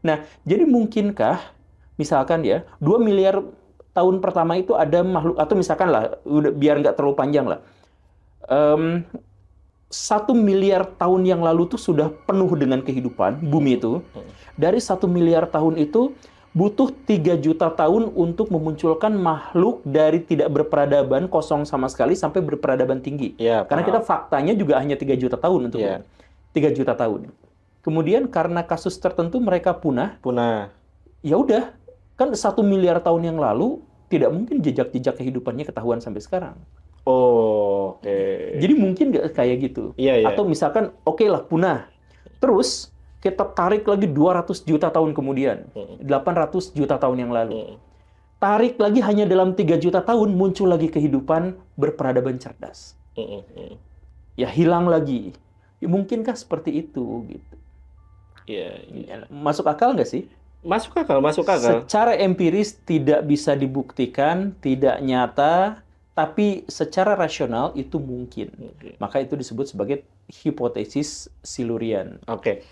Nah, jadi mungkinkah misalkan ya 2 miliar tahun pertama itu ada makhluk, atau misalkan lah, udah biar nggak terlalu panjang lah. Em, 1 miliar tahun yang lalu tuh sudah penuh dengan kehidupan bumi itu. Dari 1 miliar tahun itu butuh 3 juta tahun untuk memunculkan makhluk dari tidak berperadaban, kosong sama sekali, sampai berperadaban tinggi. Ya, Karena kita paham. faktanya juga hanya 3 juta tahun untuk Ya, 3 juta tahun. Kemudian karena kasus tertentu mereka punah, punah. ya udah, kan 1 miliar tahun yang lalu tidak mungkin jejak-jejak kehidupannya ketahuan sampai sekarang. Oh, oke. Jadi mungkin nggak kayak gitu. Iya, iya. Atau misalkan, oke lah, punah. Terus kita tarik lagi 200 juta tahun kemudian, 800 juta tahun yang lalu. Tarik lagi hanya dalam 3 juta tahun, muncul lagi kehidupan berperadaban cerdas. Ya hilang lagi. Ya, mungkinkah seperti itu? Gitu. Iya, iya. Masuk akal nggak sih? Masuk akal, masuk akal. Secara empiris tidak bisa dibuktikan, tidak nyata, tapi secara rasional itu mungkin. Maka itu disebut sebagai hipotesis Silurian. Oke.